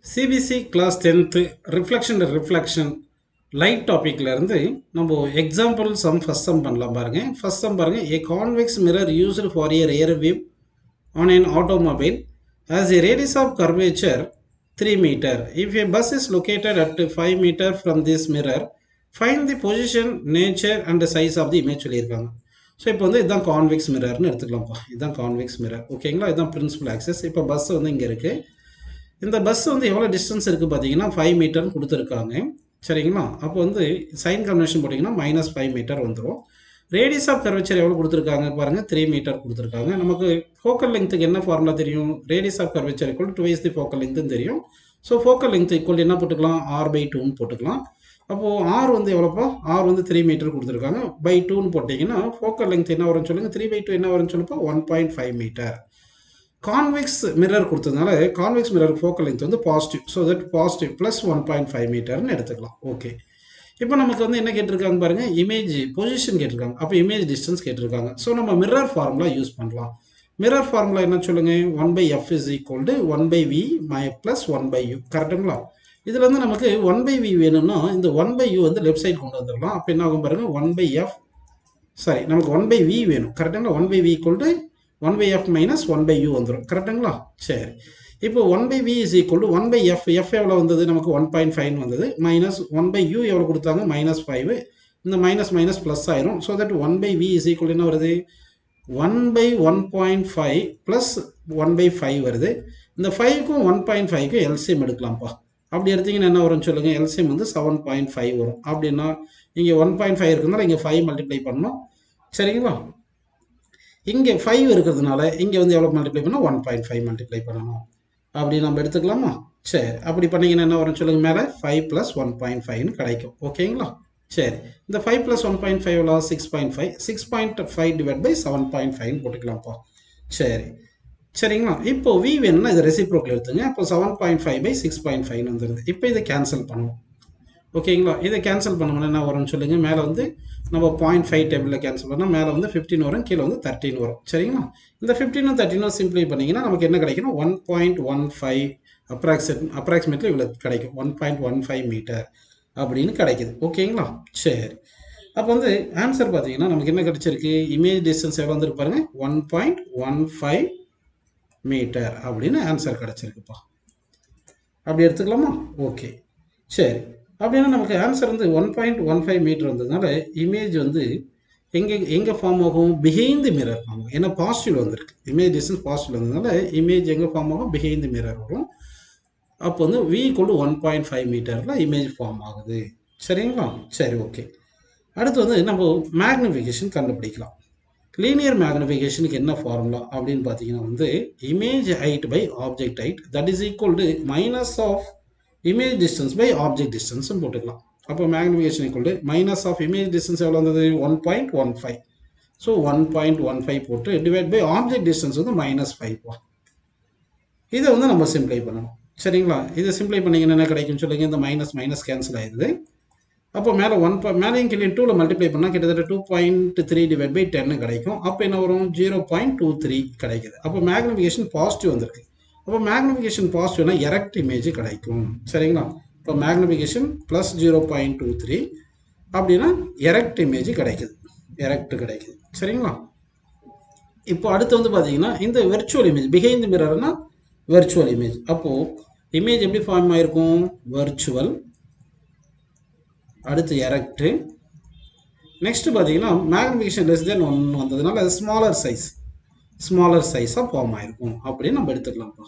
CBC class 10th reflection reflection light டாபிக்ல இருந்து நம்ம எக்ஸாம்பிள் சம் ஃபர்ஸ்ட் சம் பண்ணலாம் பாருங்க. ஃபர்ஸ்ட் சம் பாருங்க. A convex mirror used for a rear view on an automobile has a radius of curvature 3 meter. If a bus is located at 5 meter from this mirror, find the position, nature and the size of the image சொல்லியிருக்காங்க. So இப்போ வந்து இதுதான் convex மிரர்னு எடுத்துக்கலாம்ப்பா. இதுதான் convex mirror, ஓகேங்களா? இதுதான் principal access. இப்போ bus வந்து இங்கே இருக்குது. இந்த பஸ் வந்து எவ்வளோ டிஸ்டன்ஸ் இருக்குது பார்த்தீங்கன்னா 5 மீட்டர்னு கொடுத்துருக்காங்க, சரிங்களா? அப்போ வந்து சைன் கன்வென்ஷன் போட்டிங்கன்னா -5 மீட்டர் வந்துடும். ரேடியஸ் ஆஃப் கர்வேச்சர் எவ்வளோ கொடுத்துருக்காங்க பாருங்கள், 3 மீட்டர் கொடுத்துருக்காங்க. நமக்கு ஃபோக்கல் லெங்த்துக்கு என்ன ஃபார்முலா தெரியும்? Radius of curvature equal twice the focal லெங்க்னு தெரியும். ஸோ ஃபோக்கல் லெங்த் ஈக்குவல் என்ன போட்டுக்கலாம்? r/2ன்னு போட்டுக்கலாம். அப்போது ஆர் வந்து எவ்வளோப்பா? ஆர் வந்து 3 மீட்டர் கொடுத்துருக்காங்க. பை 2ன்னு போட்டிங்கன்னா ஃபோக்கல் லெங்த் என்ன வரும்னு சொல்லுங்கள். 3/2 என்ன வரும்னு சொல்லுப்பா? 1.5 மீட்டர். கான்வெக்ஸ் மிரர் கொடுத்ததுனால கான்வெக்ஸ் மிரர் ஃபோக்கல் லெங்த் வந்து positive. So that positive plus 1.5 மீட்டர்னு எடுத்துக்கலாம். ஓகே, இப்போ நமக்கு வந்து என்ன கேட்டிருக்காங்க பாருங்க, இமேஜ் பொசிஷன் கேட்டிருக்காங்க. அப்போ இமேஜ் டிஸ்டன்ஸ் கேட்டிருக்காங்க. ஸோ நம்ம மிரர் ஃபார்முலா யூஸ் பண்ணலாம். மிரர் ஃபார்முலா என்ன சொல்லுங்க? 1/f is equal to 1/v plus 1/u. கரெக்டுங்களா? இதில் வந்து நமக்கு 1/v வேணும்னா இந்த 1/u வந்து லெஃப்ட் சைடு கொண்டு வந்துடலாம். அப்போ என்ன ஆகும் பாருங்க, 1/f சாரி நமக்கு 1/v வேணும். கரெக்டுங்களா? 1/v equal to 1/f minus 1/u வந்துடும். கரெக்டுங்களா? சரி, இப்போ 1/v is equal to 1/f. F எவ்வளோ வந்தது? நமக்கு 1.5 வந்தது. மைனஸ் 1/u எவ்வளோ கொடுத்தாங்க? -5. இந்த மைனஸ் மைனஸ் ப்ளஸ் ஆயிரும். So that 1/v is equal என்ன வருது? 1/1.5 ப்ளஸ் 1/5 வருது. இந்த 5க்கும் 1.5க்கும் எல்சிஎம் எடுக்கலாம்ப்பா. அப்படி எடுத்தீங்கன்னா என்ன வரும்னு சொல்லுங்கள்? எல்சிஎம் வந்து 7.5 வரும். அப்படின்னா இங்கே 1.5 இருக்கிறதுனால இங்கே 5 மல்டிப்ளை பண்ணணும், சரிங்களா? இங்கே 5 இருக்கிறதுனால இங்கே வந்து எவ்வளோ மல்டிப்ளை பண்ணால் 1.5 மல்டிப்ளை பண்ணணும். அப்படி நம்ம எடுத்துக்கலாமா? சரி, அப்படி பண்ணிங்கன்னா என்ன வரும் சொல்லுங்கள்? மேலே 5 ப்ளஸ் 1.5ன்னு கிடைக்கும். ஓகேங்களா? சரி, இந்த 5 ப்ளஸ் 1.5 எவ்வளோ? 6.5. 6.5 டிவைட் பை 7.5ன்னு போட்டுக்கலாம்ப்பா. சரி, சரிங்களா? இப்போ v வேணும்னா இதை ரெசிப்ரோக்கல் எடுத்துங்க. அப்போ 7.5 பை 6.5ன்னு வந்துடுது. இப்போ இதை கேன்சல் பண்ணுவோம், ஓகேங்களா? இதை கேன்சல் பண்ணோம்னா என்ன வரும்னு சொல்லுங்கள்? மேலே வந்து நம்ம 0.5 டேபிளில் கேன்சல் பண்ணால் மேலே வந்து 15 வரும், கீழே வந்து 13 வரும், சரிங்களா? இந்த 15 13 சிம்பிளை பண்ணிங்கன்னா நமக்கு என்ன கிடைக்கணும்? 1.15 அப்ராக்சிமேட்லி இவ்வளோ கிடைக்கும். 1.15 மீட்டர் அப்படின்னு கிடைக்குது. ஓகேங்களா? சரி, அப்போ வந்து ஆன்சர் பார்த்தீங்கன்னா நமக்கு என்ன கிடைச்சிருக்கு? இமேஜ் டிஸ்டன்ஸ் எவ்வளோ வந்துருக்கு பாருங்கள், 1.15 மீட்டர் அப்படின்னு ஆன்சர் கிடைச்சிருக்குப்பா. அப்படி எடுத்துக்கலாமா? ஓகே, சரி. அப்படின்னா நமக்கு ஆன்சர் வந்து 1.15 மீட்டர் வந்ததுனால இமேஜ் வந்து எங்கே ஃபார்ம் ஆகும்? பிஹைண்ட் தி மிரர் ஃபார்ம் ஆகும். ஏன்னா பாசிட்டிவ் வந்திருக்கு, இமேஜ் டிஸ்டன்ஸ் பாசிட்டிவ் வந்ததுனால இமேஜ் எங்கே ஃபார்ம் ஆகும்? பிஹைண்ட் தி மிரர் வரும். அப்போ வந்து v = 1.5 மீட்டரில் இமேஜ் ஃபார்ம் ஆகுது, சரிங்களா? சரி, ஓகே. அடுத்து வந்து நம்ம மேக்னிஃபிகேஷன் கண்டுபிடிக்கலாம். லீனியர் மேக்னிஃபிகேஷனுக்கு என்ன ஃபார்முலா அப்படின்னு பார்த்தீங்கன்னா வந்து image height by object height that is equal to minus of image distance by object distance போட்டுக்கலாம். அப்போ magnification equal to minus of image distance எவ்வளோ வந்தது? 1.15. ஸோ 1.15 போட்டு டிவைட் பை ஆப்ஜெக்ட் டிஸ்டன்ஸ் வந்து -5. இதை வந்து நம்ம சிம்ப்ளை பண்ணணும், சரிங்களா? இதை சிம்ப்ளை பண்ணிங்கன்னா என்ன கிடைக்கும்னு சொல்லுங்கள்? இந்த மைனஸ் மைனஸ் கேன்சல் ஆயிடுது. அப்போ மேலே மேலேயும் கீழே 2ல் மல்டிப்ளை பண்ணால் கிட்டத்தட்ட 2.3 டிவைட் பை 10 கிடைக்கும். அப்போ என்ன வரும்? 0.23 கிடைக்குது. அப்போ மேக்னிஃபிகேஷன் பாசிட்டிவ் வந்திருக்கு. அப்போ மேக்னிஃபிகேஷன் பாசிட்டிவ்னா எரெக்ட் இமேஜ் கிடைக்கும், சரிங்களா? இப்போ மேக்னிஃபிகேஷன் ப்ளஸ் 0.23 அப்படின்னா எரெக்ட் இமேஜ் கிடைக்குது, எரெக்ட் கிடைக்குது, சரிங்களா? இப்போ அடுத்து வந்து பார்த்தீங்கன்னா இந்த வெர்ச்சுவல் இமேஜ் பிஹைண்ட் மிரர்னா வெர்ச்சுவல் இமேஜ். அப்போது இமேஜ் எப்படி ஃபார்ம் ஆயிருக்கும்? வெர்ச்சுவல், அடுத்து எரெக்ட், நெக்ஸ்ட் பார்த்தீங்கன்னா மேக்னிஃபிகேஷன் லெஸ் தென் 1 வந்ததுனால ஸ்மாலர் சைஸாக ஃபார்ம் ஆயிருக்கும் அப்படின்னு நம்ம எடுத்துக்கலாம்ப்பா.